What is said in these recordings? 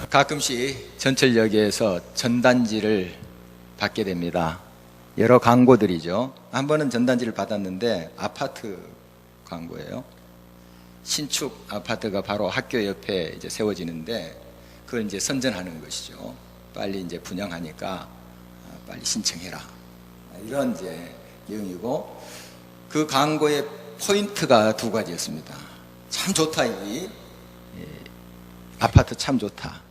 가끔씩 전철역에서 전단지를 받게 됩니다. 여러 광고들이죠. 한 번은 전단지를 받았는데 아파트 광고예요. 신축 아파트가 바로 학교 옆에 이제 세워지는데 그걸 이제 선전하는 것이죠. 빨리 이제 분양하니까 빨리 신청해라. 이런 이제 내용이고, 그 광고의 포인트가 두 가지였습니다. 참 좋다, 이 아파트 참 좋다.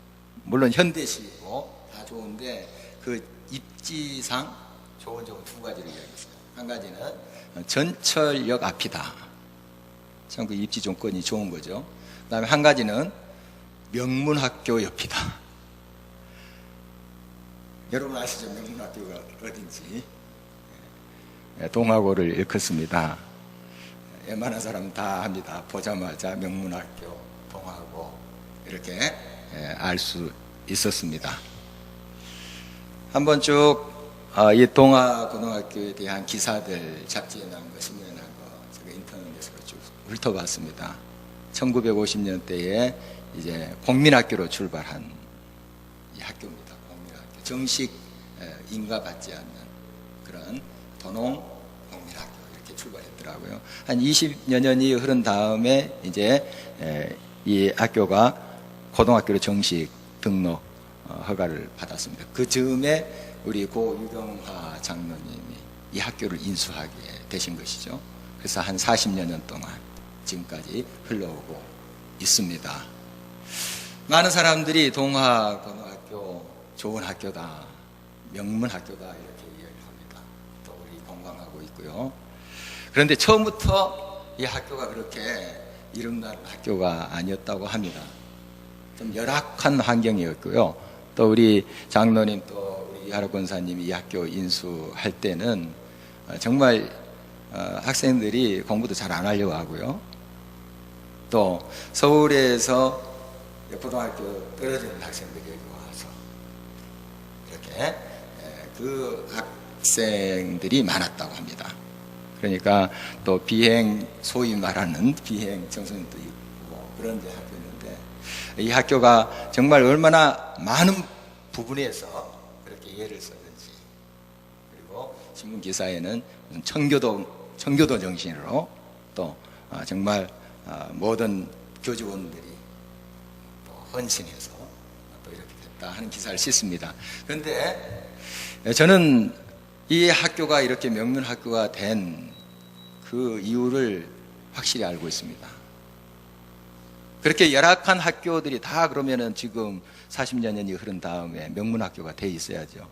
물론 현대식이고 다 좋은데 그 입지상 좋은 점 두 가지를 이야기했어요. 한 가지는 전철역 앞이다. 참 그 입지 조건이 좋은 거죠. 그 다음에 한 가지는 명문학교 옆이다. 여러분 아시죠? 명문학교가 어딘지. 동아고를 일컫습니다. 웬만한 사람 다 합니다. 보자마자 명문학교, 동아고 이렇게 알 수 있었습니다. 한번 쭉 이 동아고등학교에 대한 기사들 잡지에 나온 거, 신문에 나온 거 제가 인터넷에서 쭉 훑어봤습니다. 1950년대에 이제 공민학교로 출발한 이 학교입니다. 공민학교. 정식 인가받지 않는 그런 도농 공민학교 이렇게 출발했더라고요. 한 20여 년이 흐른 다음에 이제 이 학교가 고등학교로 정식 등록 허가를 받았습니다. 그 즈음에 우리 고 유경화 장로님이 이 학교를 인수하게 되신 것이죠. 그래서 한 40여 년 동안 지금까지 흘러오고 있습니다. 많은 사람들이 동아고등학교 좋은 학교다, 명문 학교다 이렇게 이야기를 합니다. 또 우리 건강하고 있고요. 그런데 처음부터 이 학교가 그렇게 이름난 학교가 아니었다고 합니다. 좀 열악한 환경이었고요. 또 우리 장로님 또 우리 이하로 권사님이 이 학교 인수할 때는 정말 학생들이 공부도 잘 안 하려고 하고요. 또 서울에서 고등학교 떨어지는 학생들이 여기 와서 이렇게 그 학생들이 많았다고 합니다. 그러니까 또 비행, 소위 말하는 비행 청소년도 있고 그런 데 학교였는데, 이 학교가 정말 얼마나 많은 부분에서 그렇게 예를 썼는지, 그리고 신문 기사에는 무슨 청교도 정신으로 또 정말 모든 교직원들이 또 헌신해서 또 이렇게 됐다 하는 기사를 싣습니다. 그런데 저는 이 학교가 이렇게 명문 학교가 된 그 이유를 확실히 알고 있습니다. 그렇게 열악한 학교들이 다 그러면은 지금 40여 년이 흐른 다음에 명문 학교가 돼 있어야죠.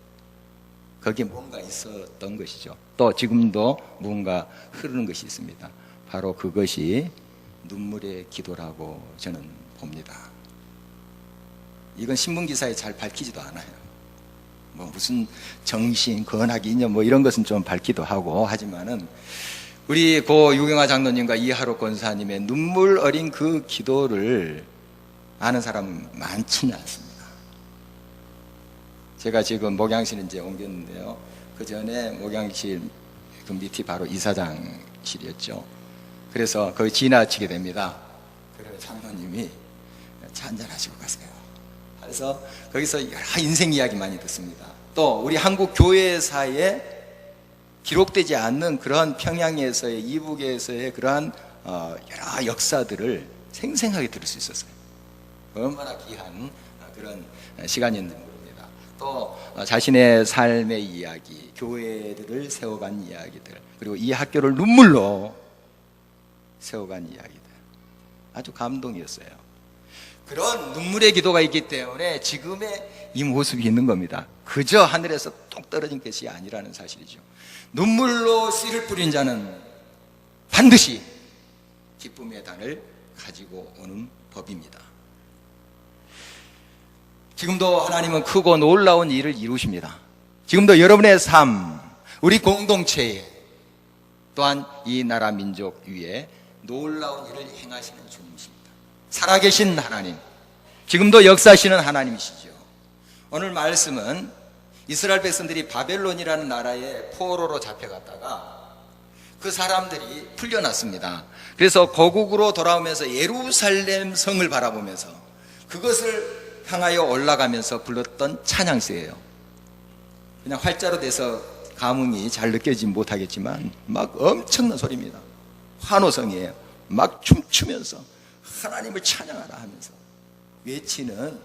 거기에 뭔가 있었던 것이죠. 또 지금도 뭔가 흐르는 것이 있습니다. 바로 그것이 눈물의 기도라고 저는 봅니다. 이건 신문 기사에 잘 밝히지도 않아요. 뭐 무슨 정신, 건학, 이념 뭐 이런 것은 좀 밝기도 하고 하지만은 우리 고 유경화 장로님과 이하로 권사님의 눈물 어린 그 기도를 아는 사람은 많지는 않습니다. 제가 지금 목양실 이제 옮겼는데요. 그 전에 목양실 그 밑이 바로 이사장실이었죠. 그래서 거기 지나치게 됩니다. 그래서 장로님이 차 한잔 하시고 가세요. 그래서 거기서 여러 인생 이야기 많이 듣습니다. 또 우리 한국 교회사에 기록되지 않는 그러한 평양에서의, 이북에서의 그러한 여러 역사들을 생생하게 들을 수 있었어요. 얼마나 귀한 그런 시간이었는지 모릅니다. 또 자신의 삶의 이야기, 교회들을 세워간 이야기들, 그리고 이 학교를 눈물로 세워간 이야기들, 아주 감동이었어요. 그런 눈물의 기도가 있기 때문에 지금의 이 모습이 있는 겁니다. 그저 하늘에서 뚝 떨어진 것이 아니라는 사실이죠. 눈물로 씨를 뿌린 자는 반드시 기쁨의 단을 가지고 오는 법입니다. 지금도 하나님은 크고 놀라운 일을 이루십니다. 지금도 여러분의 삶, 우리 공동체에, 또한 이 나라 민족 위에 놀라운 일을 행하시는 주님이십니다. 살아계신 하나님, 지금도 역사하시는 하나님이시죠. 오늘 말씀은 이스라엘 백성들이 바벨론이라는 나라에 포로로 잡혀갔다가 그 사람들이 풀려났습니다. 그래서 고국으로 돌아오면서 예루살렘 성을 바라보면서 그것을 향하여 올라가면서 불렀던 찬양서예요. 그냥 활자로 돼서 감흥이 잘 느껴지지 못하겠지만 막 엄청난 소리입니다. 환호성이에요. 막 춤추면서 하나님을 찬양하라 하면서 외치는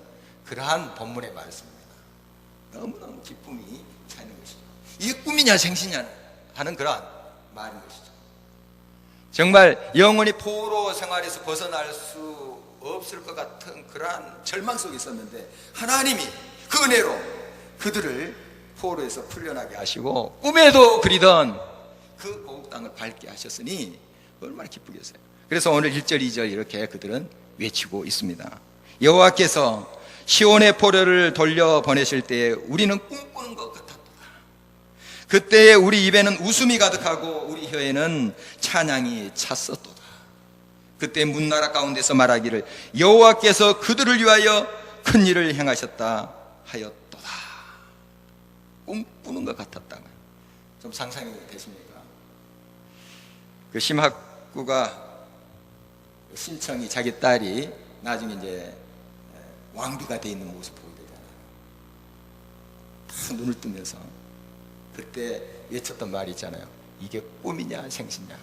그러한 본문의 말씀입니다. 너무너무 기쁨이 차는 것이죠. 이게 꿈이냐 생시냐 하는 그러한 말인 것이죠. 정말 영원히 포로 생활에서 벗어날 수 없을 것 같은 그러한 절망 속에 있었는데 하나님이 그 은혜로 그들을 포로에서 풀려나게 하시고 꿈에도 그리던 그 고국 땅을 밟게 하셨으니 얼마나 기쁘겠어요. 그래서 오늘 1절 2절 이렇게 그들은 외치고 있습니다. 여호와께서 시온의 포로를 돌려보내실 때에 우리는 꿈꾸는 것 같았도다. 그때에 우리 입에는 웃음이 가득하고 우리 혀에는 찬양이 찼었도다. 그때 문나라 가운데서 말하기를 여호와께서 그들을 위하여 큰 일을 행하셨다 하였도다. 꿈꾸는 것 같았다. 좀 상상이 되십니까? 그 심학구가 신청이 자기 딸이 나중에 이제 왕비가 돼 있는 모습 보게 되잖아요. 다 눈을 뜨면서 그때 외쳤던 말이 있잖아요. 이게 꿈이냐 생시냐.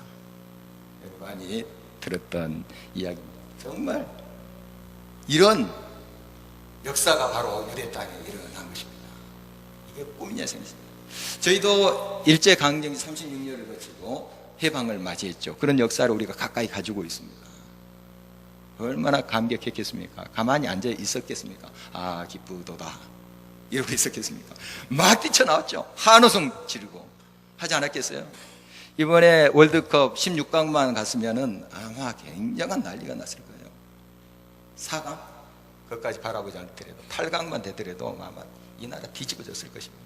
많이 들었던 이야기입니다. 정말 이런 역사가 바로 유대 땅에 일어난 것입니다. 이게 꿈이냐 생시냐. 저희도 일제강점기 36년을 거치고 해방을 맞이했죠. 그런 역사를 우리가 가까이 가지고 있습니다. 얼마나 감격했겠습니까? 가만히 앉아 있었겠습니까? 아, 기쁘도다 이러고 있었겠습니까? 막 뛰쳐나왔죠. 한호성 지르고 하지 않았겠어요? 이번에 월드컵 16강만 갔으면은 아마 굉장한 난리가 났을 거예요. 4강? 그것까지 바라보지 않더라도 8강만 되더라도 아마 이 나라 뒤집어졌을 것입니다.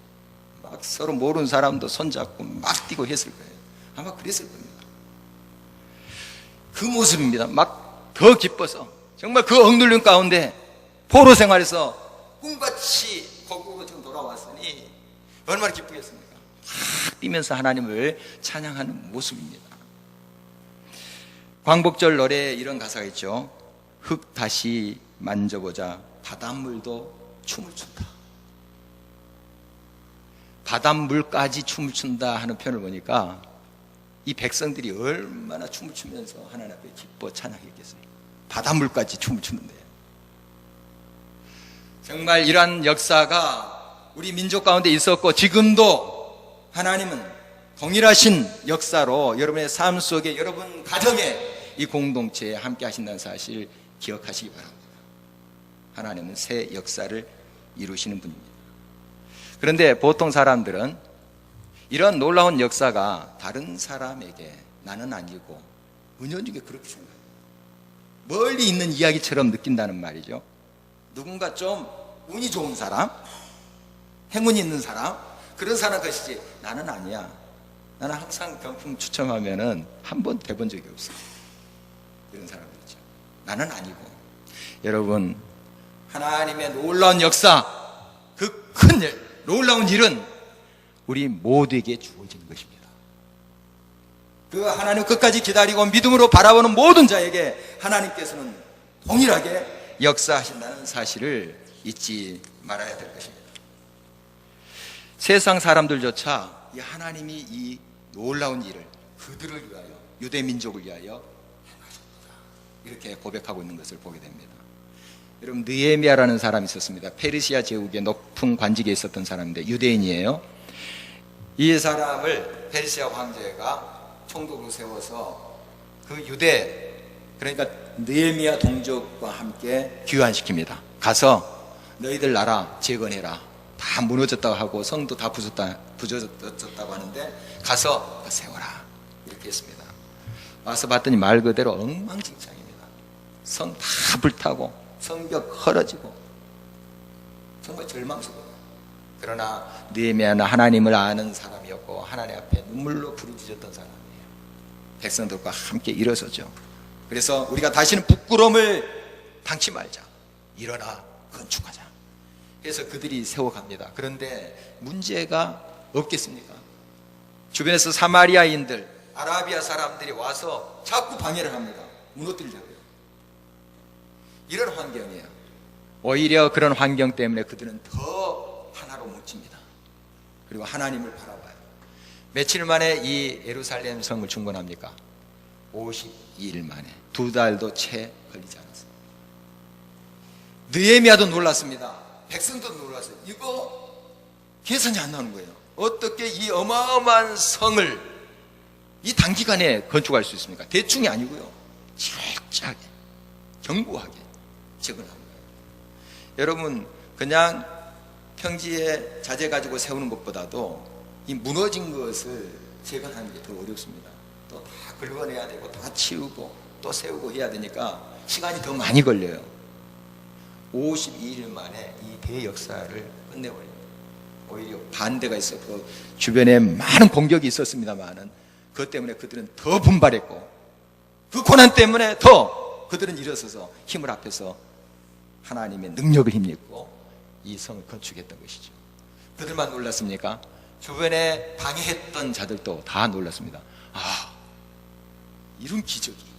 막 서로 모르는 사람도 손잡고 막 뛰고 했을 거예요. 아마 그랬을 겁니다. 그 모습입니다. 막 더 기뻐서 정말 그 억눌림 가운데 포로 생활에서 꿈같이 거꾸로 지금 돌아왔으니 얼마나 기쁘겠습니까? 막 뛰면서 하나님을 찬양하는 모습입니다. 광복절 노래에 이런 가사가 있죠. 흙 다시 만져보자 바닷물도 춤을 춘다. 바닷물까지 춤을 춘다 하는 표현을 보니까 이 백성들이 얼마나 춤을 추면서 하나님 앞에 기뻐 찬양했겠어요. 바닷물까지 춤을 추는데 정말 이러한 역사가 우리 민족 가운데 있었고 지금도 하나님은 동일하신 역사로 여러분의 삶 속에 여러분 가정에 이 공동체에 함께 하신다는 사실 기억하시기 바랍니다. 하나님은 새 역사를 이루시는 분입니다. 그런데 보통 사람들은 이런 놀라운 역사가 다른 사람에게 나는 아니고 은연중에 그렇게 생각해요. 멀리 있는 이야기처럼 느낀다는 말이죠. 누군가 좀 운이 좋은 사람, 행운이 있는 사람, 그런 사람 것이지 나는 아니야. 나는 항상 병풍 추첨하면은 한 번 돼본 적이 없어. 이런 사람들이죠. 나는 아니고. 여러분, 하나님의 놀라운 역사, 그 큰 일, 놀라운 일은 우리 모두에게 주어진 것입니다. 그 하나님 끝까지 기다리고 믿음으로 바라보는 모든 자에게 하나님께서는 동일하게 역사하신다는 사실을 잊지 말아야 될 것입니다. 세상 사람들조차 이 하나님이 이 놀라운 일을 그들을 위하여, 유대 민족을 위하여 행하셨다 이렇게 고백하고 있는 것을 보게 됩니다. 여러분, 느헤미야라는 사람이 있었습니다. 페르시아 제국의 높은 관직에 있었던 사람인데 유대인이에요. 이 사람을 페르시아 황제가 총독으로 세워서 그 유대, 그러니까 느헤미야 동족과 함께 귀환시킵니다. 가서 너희들 나라 재건해라. 다 무너졌다고 하고 성도 다 부서졌다고 하는데 가서 세워라 이렇게 했습니다. 와서 봤더니 말 그대로 엉망진창입니다. 성 다 불타고 성벽 헐어지고 정말 절망스러워요. 그러나 느헤미야는 하나님을 아는 사람이었고 하나님 앞에 눈물로 부르짖었던 사람이에요. 백성들과 함께 일어서죠. 그래서 우리가 다시는 부끄러움을 당치 말자. 일어나 건축하자. 그래서 그들이 세워갑니다. 그런데 문제가 없겠습니까? 주변에서 사마리아인들, 아라비아 사람들이 와서 자꾸 방해를 합니다. 무너뜨리려고요. 이런 환경이에요. 오히려 그런 환경 때문에 그들은 더 하나로 뭉칩니다. 그리고 하나님을 바라봐요. 며칠 만에 이 예루살렘 성을 중건합니까? 52일 만에. 2달도 채 걸리지 않았습니다. 느헤미야도 놀랐습니다. 백성도 놀랐어요. 이거 계산이 안 나오는 거예요. 어떻게 이 어마어마한 성을 이 단기간에 건축할 수 있습니까? 대충이 아니고요, 철저하게 견고하게 재건한 거예요. 여러분, 그냥 평지에 자재 가지고 세우는 것보다도 이 무너진 것을 재건하는 게 더 어렵습니다. 또 다 긁어내야 되고 다 치우고 또 세우고 해야 되니까 시간이 더 많이 걸려요. 52일 만에 이 대역사를 끝내버립니다. 오히려 반대가 있어. 그 주변에 많은 공격이 있었습니다만은 그것 때문에 그들은 더 분발했고, 그 고난 때문에 더 그들은 일어서서 힘을 합해서 하나님의 능력을 힘입고 이 성을 건축했던 것이죠. 그들만 놀랐습니까? 주변에 방해했던 자들도 다 놀랐습니다. 아, 이런 기적이,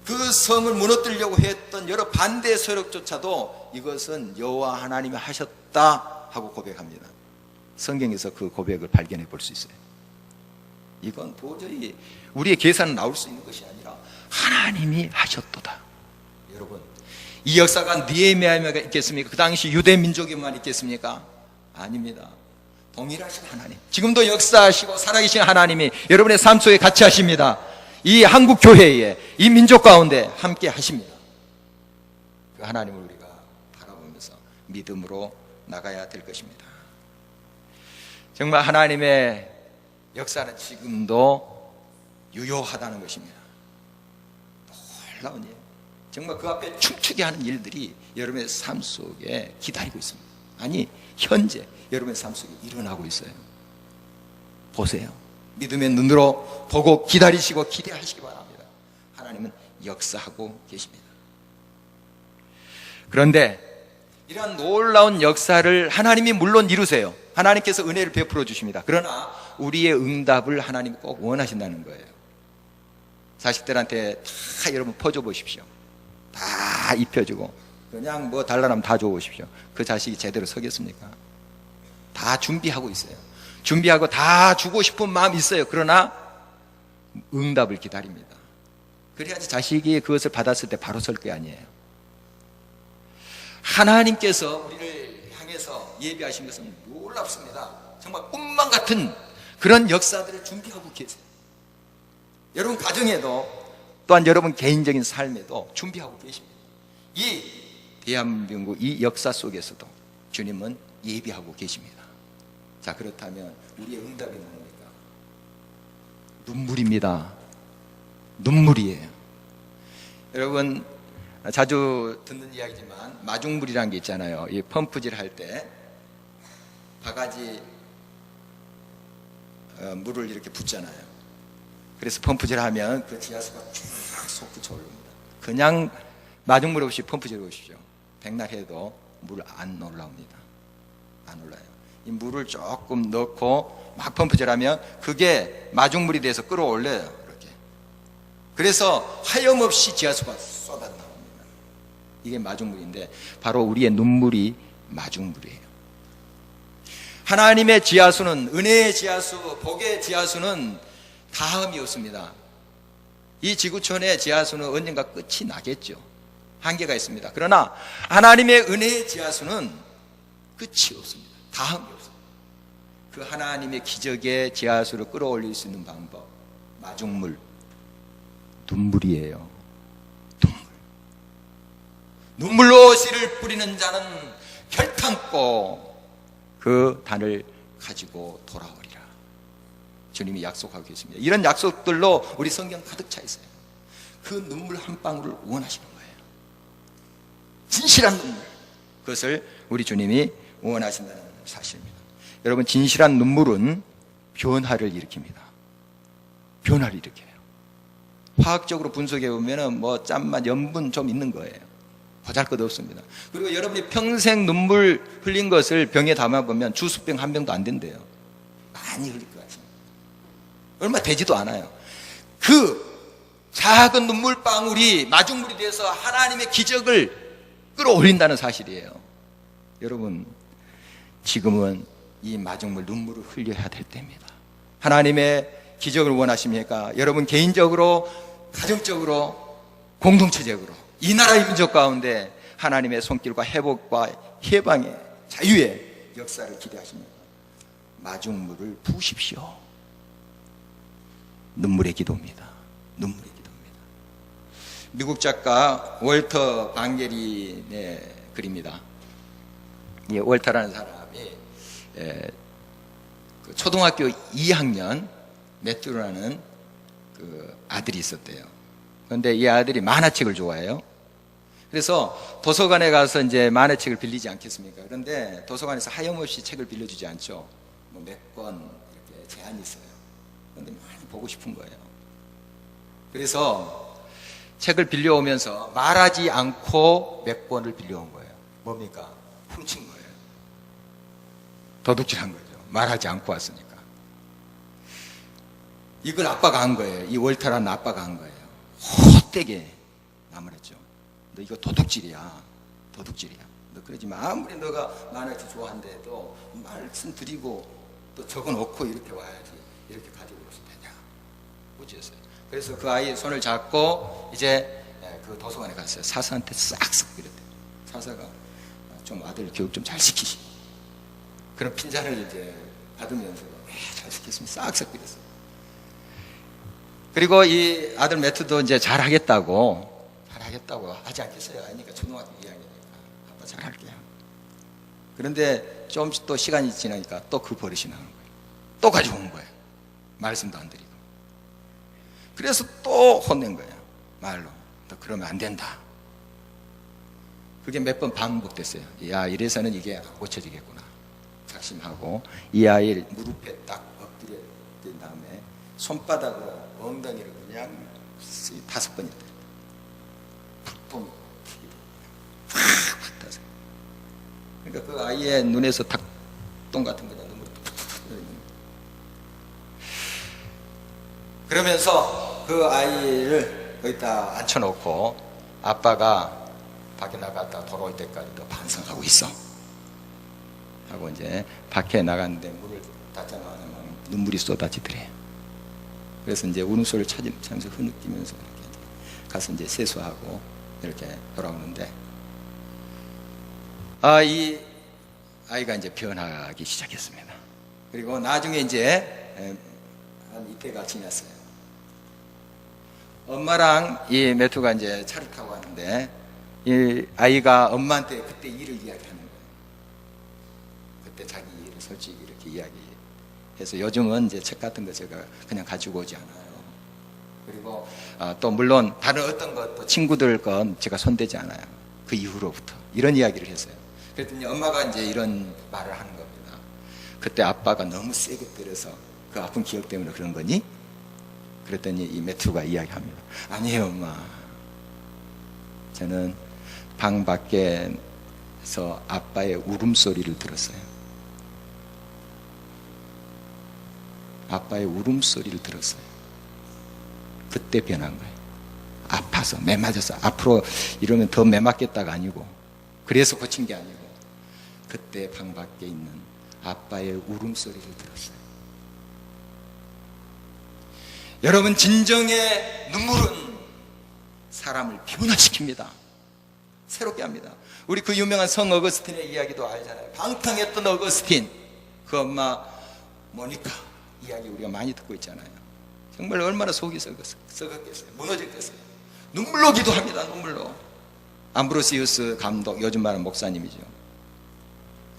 그 성을 무너뜨리려고 했던 여러 반대 세력조차도 이것은 여호와 하나님이 하셨다 하고 고백합니다. 성경에서 그 고백을 발견해 볼 수 있어요. 이건 도저히 우리의 계산은 나올 수 있는 것이 아니라 하나님이 하셨도다. 여러분, 이 역사가 느헤미야에만 있겠습니까? 그 당시 유대 민족에만 있겠습니까? 아닙니다. 동일하신 하나님, 지금도 역사하시고 살아계신 하나님이 여러분의 삶 속에 같이 하십니다. 이 한국 교회에, 이 민족 가운데 함께 하십니다. 그 하나님을 우리가 바라보면서 믿음으로 나가야 될 것입니다. 정말 하나님의 역사는 지금도 유효하다는 것입니다. 놀라운 일, 정말 그 앞에 춤추게 하는 일들이 여러분의 삶 속에 기다리고 있습니다. 아니, 현재 여러분의 삶 속에 일어나고 있어요. 보세요. 믿음의 눈으로 보고 기다리시고 기대하시기 바랍니다. 하나님은 역사하고 계십니다. 그런데 이러한 놀라운 역사를 하나님이 물론 이루세요. 하나님께서 은혜를 베풀어 주십니다. 그러나 우리의 응답을 하나님이 꼭 원하신다는 거예요. 자식들한테 다 여러분 퍼줘 보십시오. 다 입혀주고 그냥 뭐 달라나면 다 줘보십시오. 그 자식이 제대로 서겠습니까? 다 준비하고 있어요. 준비하고 다 주고 싶은 마음이 있어요. 그러나 응답을 기다립니다. 그래야지 자식이 그것을 받았을 때 바로 설 게 아니에요. 하나님께서 우리를 향해서 예비하신 것은 놀랍습니다. 정말 꿈만 같은 그런 역사들을 준비하고 계세요. 여러분 가정에도, 또한 여러분 개인적인 삶에도 준비하고 계십니다. 이 대한민국 이 역사 속에서도 주님은 예비하고 계십니다. 자, 그렇다면 우리의 응답이 뭡니까? 눈물입니다. 눈물이에요. 여러분 자주 듣는 이야기지만 마중물이라는 게 있잖아요. 이 펌프질 할 때 바가지 물을 이렇게 붓잖아요. 그래서 펌프질 하면 그 지하수가 쫙 솟구쳐 올라옵니다. 그냥 마중물 없이 펌프질 해보십시오. 백날 해도 물 안 올라옵니다. 안 올라요. 이 물을 조금 넣고 막 펌프질하면 그게 마중물이 돼서 끌어올려요. 이렇게. 그래서 하염없이 지하수가 쏟아 나옵니다. 이게 마중물인데 바로 우리의 눈물이 마중물이에요. 하나님의 지하수는, 은혜의 지하수, 복의 지하수는 다음이 없습니다. 이 지구촌의 지하수는 언젠가 끝이 나겠죠. 한계가 있습니다. 그러나 하나님의 은혜의 지하수는 끝이 없습니다. 다음이 없습니다. 그 하나님의 기적의 지하수를 끌어올릴 수 있는 방법, 마중물, 눈물이에요. 눈물로 씨를 뿌리는 자는 결탄코 그 단을 가지고 돌아오리라. 주님이 약속하고 계십니다. 이런 약속들로 우리 성경 가득 차 있어요. 그 눈물 한 방울을 원하시는 거예요. 진실한 눈물, 그것을 우리 주님이 원하신다는 사실입니다. 여러분, 진실한 눈물은 변화를 일으킵니다. 변화를 일으켜요. 화학적으로 분석해 보면 뭐 짠맛, 염분 좀 있는 거예요. 보잘것없습니다. 그리고 여러분이 평생 눈물 흘린 것을 병에 담아보면 주스병 한 병도 안 된대요. 많이 흘릴 것 같습니다. 얼마 되지도 않아요. 그 작은 눈물방울이 마중물이 돼서 하나님의 기적을 끌어올린다는 사실이에요. 여러분, 지금은 이 마중물 눈물을 흘려야 될 때입니다. 하나님의 기적을 원하십니까? 여러분 개인적으로, 가정적으로, 공동체적으로 이 나라의 민족 가운데 하나님의 손길과 회복과 해방의 자유의 역사를 기대하십니까? 마중물을 부으십시오. 눈물의 기도입니다. 눈물의 기도입니다. 미국 작가 월터 방게린의 글입니다. 이 월터라는 사람이 그 초등학교 2학년 매튜라는 그 아들이 있었대요. 그런데 이 아들이 만화책을 좋아해요. 그래서 도서관에 가서 이제 만화책을 빌리지 않겠습니까? 그런데 도서관에서 하염없이 책을 빌려주지 않죠. 뭐 몇 권 이렇게 제한이 있어요. 그런데 많이 보고 싶은 거예요. 그래서 책을 빌려오면서 말하지 않고 몇 권을 빌려온 거예요. 뭡니까? 훔친 거예요. 도둑질한 거죠. 말하지 않고 왔으니까. 이걸 아빠가 한 거예요. 이 월터라는 아빠가 한 거예요. 헛되게 나무랬죠. 너 이거 도둑질이야. 도둑질이야. 너 그러지 마. 아무리 너가 만화책 좋아한데도 말씀드리고 또 적어놓고 이렇게 와야지. 이렇게 가지고 오면 되냐. 어찌했어요. 그래서 그 아이의 손을 잡고 이제 그 도서관에 갔어요. 사사한테 싹싹 그랬대요. 사사가 좀 아들 교육 좀 잘 시키시. 그런 핀잔을 이제 받으면서 잘 시켰으면 싹싹 그랬어요. 그리고 이 아들 매트도 이제 잘하겠다고 하지 않겠어요? 아니니까 초등학교 2학년이니까 아빠 잘할게요. 그런데 좀 또 시간이 지나니까 또 그 버릇이 나는 거예요. 또 가지고 온 거예요. 말씀도 안 드리고. 그래서 또 혼낸 거예요. 말로. 너 그러면 안 된다. 그게 몇 번 반복됐어요. 야, 이래서는 이게 안 고쳐지겠구나. 작심하고 이 아이를 무릎에 딱 엎드려 댄 다음에 손바닥으로 엉덩이를 그냥 5번이 때렸다. 푹 타서. 그러니까 그 아이의 눈에서 닭똥 같은 거냐 눈물이 푹 흘리는 거예요. 그러면서 그 아이를 거기다 앉혀놓고 아빠가 밖에 나갔다 돌아올 때까지 또 반성하고 있어. 하고 이제 밖에 나갔는데 문을 닫자마자 눈물이 쏟아지더래요. 그래서 이제 울음소리를 찾으면서 흐느끼면서 이렇게 가서 이제 세수하고 이렇게 돌아오는데, 이 아이가 이제 변하기 시작했습니다. 그리고 나중에 이제 한 이때가 지났어요. 엄마랑 이 매튜가 이제 차를 타고 가는데 이 아이가 엄마한테 그때 일을 이야기하는 거예요. 그때 자기 일을 솔직히 이렇게 이야기해서 요즘은 이제 책 같은 거 제가 그냥 가지고 오지 않아요. 그리고 또 물론 다른 어떤 것도 친구들 건 제가 손대지 않아요. 그 이후로부터 이런 이야기를 했어요. 그랬더니 엄마가 이제 이런 말을 하는 겁니다. 그때 아빠가 너무 세게 때려서 그 아픈 기억 때문에 그런 거니? 그랬더니 이 매튜가 이야기합니다. 아니에요, 엄마. 저는 방 밖에서 아빠의 울음소리를 들었어요. 아빠의 울음소리를 들었어요. 그때 변한 거예요. 아파서 매 맞아서 앞으로 이러면 더 매 맞겠다가 아니고, 그래서 고친 게 아니고 그때 방 밖에 있는 아빠의 울음소리를 들었어요. 여러분, 진정의 눈물은 사람을 변화시킵니다. 새롭게 합니다. 우리 그 유명한 성 어거스틴의 이야기도 알잖아요. 방탕했던 어거스틴, 그 엄마 모니카 이야기 우리가 많이 듣고 있잖아요. 정말 얼마나 속이 썩었겠어요. 무너졌겠어요. 눈물로 기도합니다. 눈물로. 암브로시우스 감독, 요즘 말하는 목사님이죠.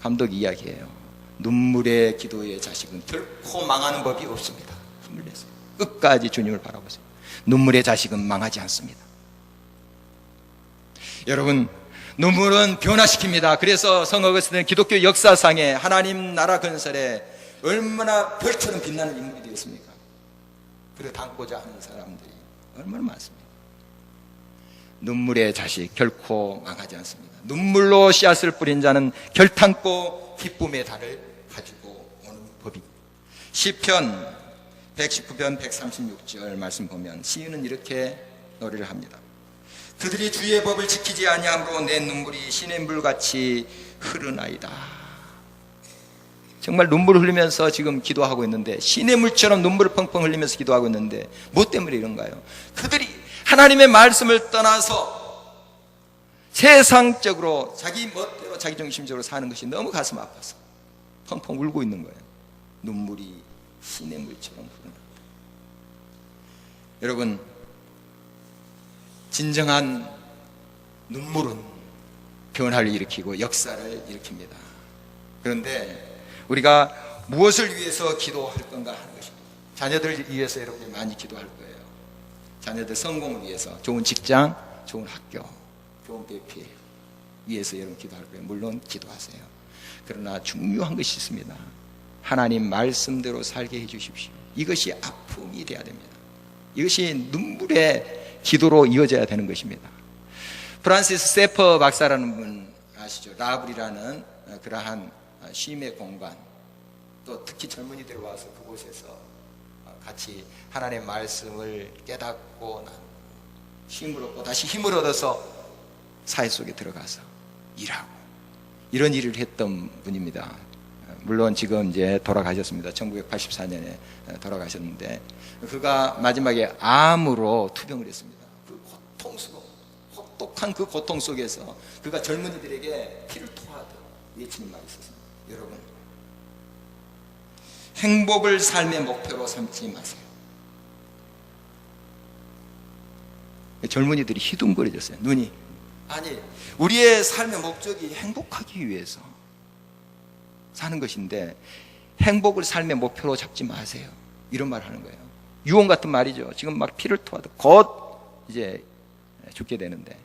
감독이 이야기해요. 눈물의 기도의 자식은 결코 망하는 법이 없습니다. 눈물 냈어요. 끝까지 주님을 바라보세요. 눈물의 자식은 망하지 않습니다. 여러분, 눈물은 변화시킵니다. 그래서 성 어거스틴은 기독교 역사상에 하나님 나라 건설에 얼마나 별처럼 빛나는 인물이 되었습니까? 그를 닮고자 하는 사람들이 얼마나 많습니다. 눈물의 자식 결코 망하지 않습니다. 눈물로 씨앗을 뿌린 자는 결탄코 기쁨의 달을 가지고 오는 법이. 시편 119편 136절 말씀 보면 시인은 이렇게 노래를 합니다. 그들이 주의 법을 지키지 아니함으로 내 눈물이 시냇물같이 흐르나이다. 정말 눈물을 흘리면서 지금 기도하고 있는데, 시냇물처럼 눈물을 펑펑 흘리면서 기도하고 있는데 뭐 때문에 이런가요? 그들이 하나님의 말씀을 떠나서 세상적으로 자기 멋대로 자기 중심적으로 사는 것이 너무 가슴 아파서 펑펑 울고 있는 거예요. 눈물이 시냇물처럼 흐른다. 여러분, 진정한 눈물은 변화를 일으키고 역사를 일으킵니다. 그런데 우리가 무엇을 위해서 기도할 건가 하는 것입니다. 자녀들을 위해서 여러분들이 많이 기도할 거예요. 자녀들 성공을 위해서, 좋은 직장, 좋은 학교, 좋은 배필 위해서 여러분 기도할 거예요. 물론 기도하세요. 그러나 중요한 것이 있습니다. 하나님 말씀대로 살게 해주십시오. 이것이 아픔이 돼야 됩니다. 이것이 눈물의 기도로 이어져야 되는 것입니다. 프란시스 세퍼 박사라는 분 아시죠? 라블이라는 그러한 쉼의 공간, 또 특히 젊은이들 와서 그곳에서 같이 하나님의 말씀을 깨닫고 쉼을 얻고 다시 힘을 얻어서 사회 속에 들어가서 일하고, 이런 일을 했던 분입니다. 물론 지금 이제 돌아가셨습니다. 1984년에 돌아가셨는데, 그가 마지막에 암으로 투병을 했습니다. 그 고통 속, 혹독한 그 고통 속에서 그가 젊은이들에게 피를 토하듯 외치는 말이 있었습니다. 여러분, 행복을 삶의 목표로 삼지 마세요. 젊은이들이 희둥거려졌어요. 눈이. 아니, 우리의 삶의 목적이 행복하기 위해서 사는 것인데 행복을 삶의 목표로 잡지 마세요. 이런 말 하는 거예요. 유언 같은 말이죠. 지금 막 피를 토하듯 곧 이제 죽게 되는데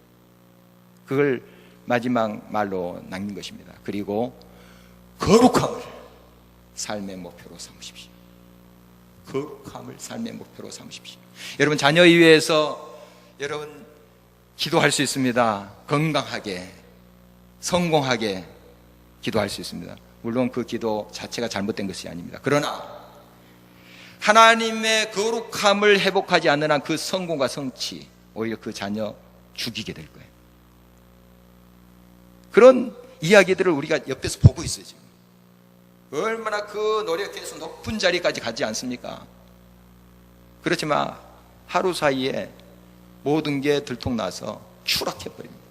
그걸 마지막 말로 남긴 것입니다. 그리고 거룩함을 삶의 목표로 삼으십시오. 거룩함을 삶의 목표로 삼으십시오. 여러분, 자녀 위해서 여러분 기도할 수 있습니다. 건강하게, 성공하게 기도할 수 있습니다. 물론 그 기도 자체가 잘못된 것이 아닙니다. 그러나 하나님의 거룩함을 회복하지 않는 한 그 성공과 성취, 오히려 그 자녀 죽이게 될 거예요. 그런 이야기들을 우리가 옆에서 보고 있어요. 지금 얼마나 그 노력해서 높은 자리까지 가지 않습니까? 그렇지만 하루 사이에 모든 게 들통나서 추락해버립니다.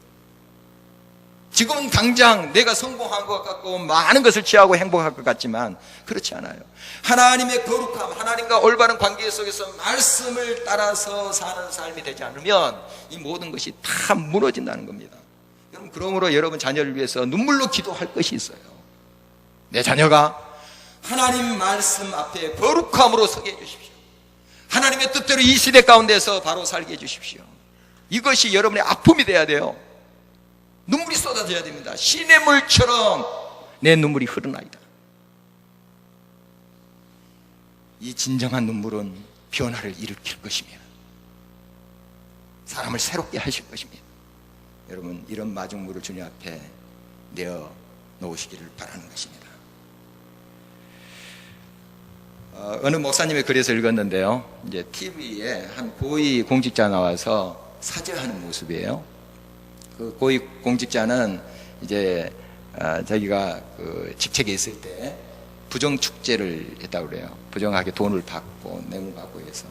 지금은 당장 내가 성공한 것 같고 많은 것을 취하고 행복할 것 같지만 그렇지 않아요. 하나님의 거룩함, 하나님과 올바른 관계 속에서 말씀을 따라서 사는 삶이 되지 않으면 이 모든 것이 다 무너진다는 겁니다. 여러분, 그러므로 여러분 자녀를 위해서 눈물로 기도할 것이 있어요. 내 자녀가 하나님 말씀 앞에 거룩함으로 서게 해주십시오. 하나님의 뜻대로 이 시대 가운데서 바로 살게 해주십시오. 이것이 여러분의 아픔이 돼야 돼요. 눈물이 쏟아져야 됩니다. 시냇물처럼 내 눈물이 흐르나이다. 이 진정한 눈물은 변화를 일으킬 것이며 사람을 새롭게 하실 것입니다. 여러분, 이런 마중물을 주님 앞에 내어 놓으시기를 바라는 것입니다. 어느 목사님의 글에서 읽었는데요. 이제 TV에 한 고위 공직자 나와서 사죄하는 모습이에요. 그 고위 공직자는 이제 자기가 그 직책에 있을 때 부정 축제를 했다고 그래요. 부정하게 돈을 받고 뇌물 받고 해서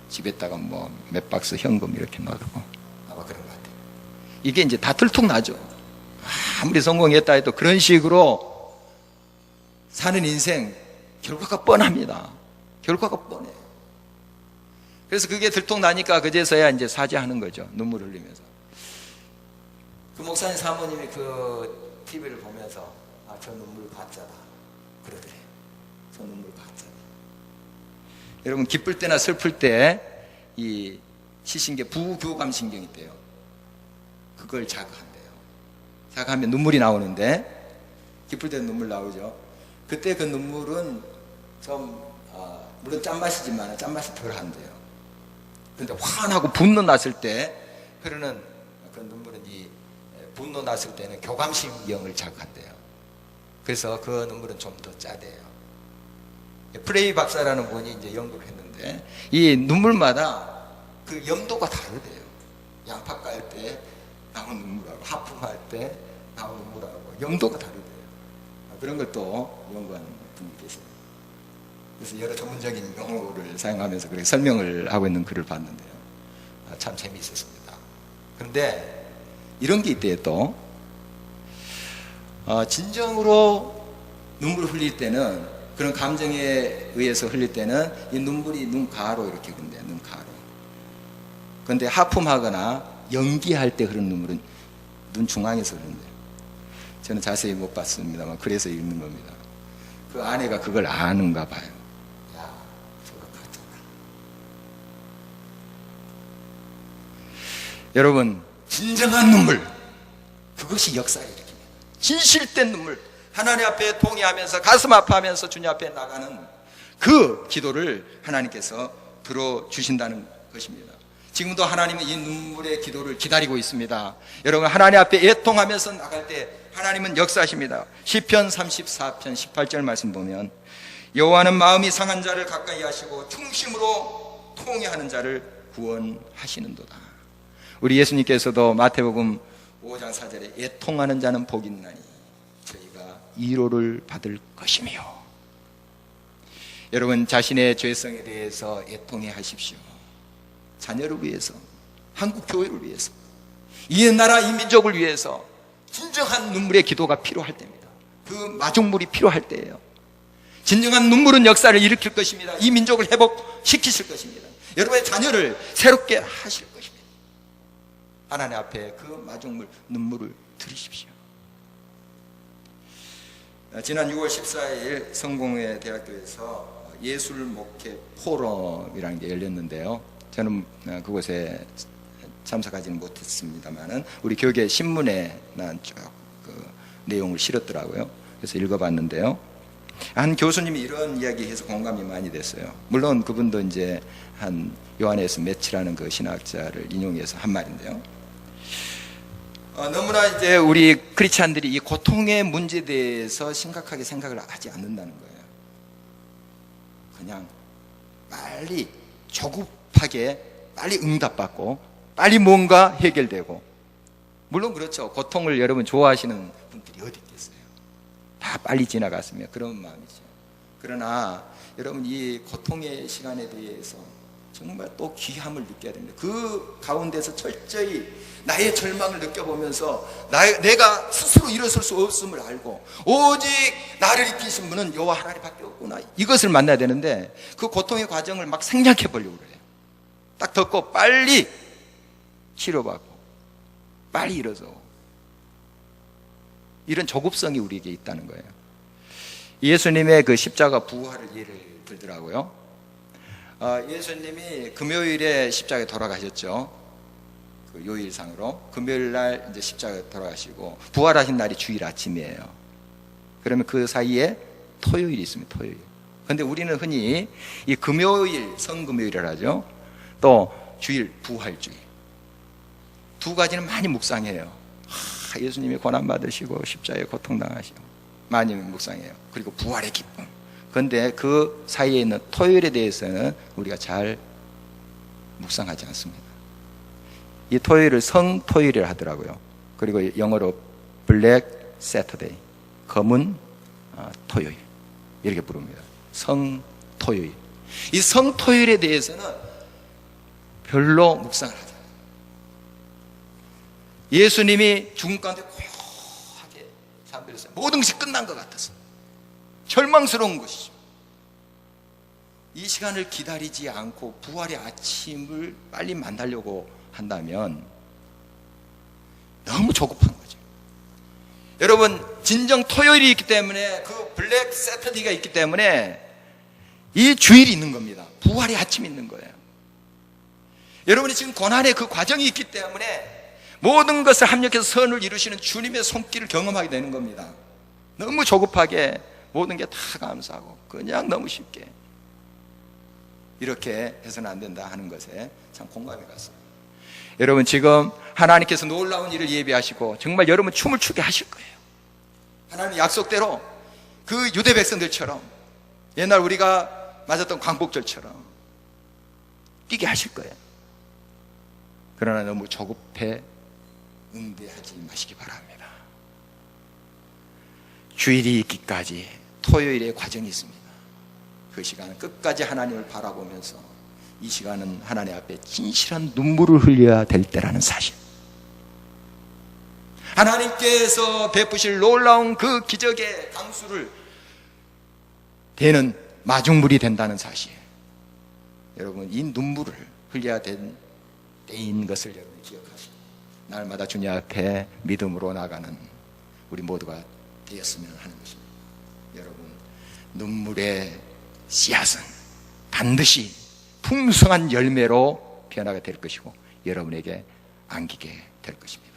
집에다가 뭐 몇 박스 현금 이렇게 넣어두고 아마 그런 것 같아요. 이게 이제 다 들통나죠. 아무리 성공했다 해도 그런 식으로 사는 인생 결과가 뻔합니다. 결과가 뻔해요. 그래서 그게 들통나니까 그제서야 이제 사죄하는 거죠. 눈물 흘리면서. 그 목사님 사모님이 그 TV를 보면서 저 눈물 가짜다 그러더래. 저 눈물 가짜다. 여러분, 기쁠 때나 슬플 때 이 시신계 부교감신경이 있대요. 그걸 자극한대요. 자극하면 눈물이 나오는데 기쁠 때는 눈물 나오죠. 그때 그 눈물은 좀 물론 짠맛이지만 짠맛이 덜한대요. 그런데 화나고 분노 났을 때 흐르는 그 눈물은 이 분노 났을 때는 교감신경을 자극한대요. 그래서 그 눈물은 좀 더 짜대요. 프레이 박사라는 분이 이제 연구를 했는데 이 눈물마다 그 염도가 다르대요. 양파 깔 때 하품할 때 나오는 물하고 염도가 다르대요. 그런 걸 또 연구하는 분이 계세요. 그래서 여러 전문적인 용어를 사용하면서 그렇게 설명을 하고 있는 글을 봤는데요. 참 재미있었습니다. 그런데 이런 게 있대요. 또 진정으로 눈물을 흘릴 때는, 그런 감정에 의해서 흘릴 때는 이 눈물이 눈 가로 이렇게 흐른대요. 눈 가로. 그런데 하품하거나 연기할 때 흐르는 눈물은 눈 중앙에서 흐른대요. 저는 자세히 못 봤습니다만 그래서 읽는 겁니다. 그 아내가 그걸 아는가 봐요. 야, 저거 가져라. 여러분, 진정한 눈물, 그것이 역사를 일으킵니다. 진실된 눈물, 하나님 앞에 동의하면서 가슴 아파하면서 주님 앞에 나가는 그 기도를 하나님께서 들어주신다는 것입니다. 지금도 하나님은 이 눈물의 기도를 기다리고 있습니다. 여러분, 하나님 앞에 애통하면서 나갈 때 하나님은 역사하십니다. 시편 34편 18절 말씀 보면, 여호와는 마음이 상한 자를 가까이 하시고 중심으로 통회하는 자를 구원하시는도다. 우리 예수님께서도 마태복음 5장 4절에 애통하는 자는 복이 있나니 저희가 위로를 받을 것이며. 여러분, 자신의 죄성에 대해서 애통해 하십시오. 자녀를 위해서, 한국 교회를 위해서, 이 나라 이 민족을 위해서 진정한 눈물의 기도가 필요할 때입니다. 그 마중물이 필요할 때예요. 진정한 눈물은 역사를 일으킬 것입니다. 이 민족을 회복시키실 것입니다. 여러분의 자녀를 새롭게 하실 것입니다. 하나님 앞에 그 마중물, 눈물을 들이십시오. 지난 6월 14일 성공회 대학교에서 예술 목회 포럼이라는 게 열렸는데요. 저는 그곳에 참석하지는 못했습니다만은 우리 교계 신문에 난 쭉 그 내용을 실었더라고요. 그래서 읽어봤는데요. 한 교수님이 이런 이야기해서 공감이 많이 됐어요. 물론 그분도 이제 한 요한에서 매치라는 그 신학자를 인용해서 한 말인데요. 너무나 이제 우리 크리스찬들이 이 고통의 문제에 대해서 심각하게 생각을 하지 않는다는 거예요. 그냥 빨리 조급하게 빨리 응답받고 빨리 뭔가 해결되고, 물론 그렇죠. 고통을 여러분 좋아하시는 분들이 어디 있겠어요. 다 빨리 지나갔으면 그런 마음이죠. 그러나 여러분, 이 고통의 시간에 대해서 정말 또 귀함을 느껴야 됩니다. 그 가운데서 철저히 나의 절망을 느껴보면서 내가 스스로 일어설 수 없음을 알고 오직 나를 이끄신 분은 여호와 하나님밖에 없구나, 이것을 만나야 되는데 그 고통의 과정을 막 생략해 보려고 그래요. 딱 듣고 빨리 치료받고 빨리 일어서고, 이런 조급성이 우리에게 있다는 거예요. 예수님의 그 십자가 부활을 예를 들더라고요. 예수님이 금요일에 십자가에 돌아가셨죠. 그 요일상으로 금요일 날 이제 십자가에 돌아가시고 부활하신 날이 주일 아침이에요. 그러면 그 사이에 토요일이 있습니다. 토요일. 그런데 우리는 흔히 이 금요일 성금요일을 하죠. 또 주일 부활주일, 두 가지는 많이 묵상해요. 예수님이 고난받으시고 십자가에 고통당하시고 많이 묵상해요. 그리고 부활의 기쁨. 그런데 그 사이에 있는 토요일에 대해서는 우리가 잘 묵상하지 않습니다. 이 토요일을 성토요일이라 하더라고요. 그리고 영어로 블랙 세터데이, 검은 토요일 이렇게 부릅니다. 성토요일. 이 성토요일에 대해서는 별로 묵상을 하지 않아요. 예수님이 죽음 가운데 고요하게 잠들었어요. 모든 것이 끝난 것 같아서 절망스러운 것이죠. 이 시간을 기다리지 않고 부활의 아침을 빨리 만나려고 한다면 너무 조급한 거죠. 여러분, 진정 토요일이 있기 때문에, 그 블랙 세터데이가 있기 때문에 이 주일이 있는 겁니다. 부활의 아침이 있는 거예요. 여러분이 지금 고난의 그 과정이 있기 때문에 모든 것을 합력해서 선을 이루시는 주님의 손길을 경험하게 되는 겁니다. 너무 조급하게 모든 게 다 감사하고 그냥 너무 쉽게 이렇게 해서는 안 된다 하는 것에 참 공감이 갔습니다. 여러분, 지금 하나님께서 놀라운 일을 예비하시고 정말 여러분 춤을 추게 하실 거예요. 하나님 약속대로 그 유대 백성들처럼 옛날 우리가 맞았던 광복절처럼 뛰게 하실 거예요. 그러나 너무 조급해 응대하지 마시기 바랍니다. 주일이 있기까지 토요일의 과정이 있습니다. 그 시간은 끝까지 하나님을 바라보면서 이 시간은 하나님 앞에 진실한 눈물을 흘려야 될 때라는 사실, 하나님께서 베푸실 놀라운 그 기적의 강수를 되는 마중물이 된다는 사실, 여러분 이 눈물을 흘려야 된 때인 것을 여러분 기억하시고 날마다 주님 앞에 믿음으로 나가는 우리 모두가 되었으면 하는 것입니다. 여러분 눈물의 씨앗은 반드시 풍성한 열매로 변화가 될 것이고 여러분에게 안기게 될 것입니다.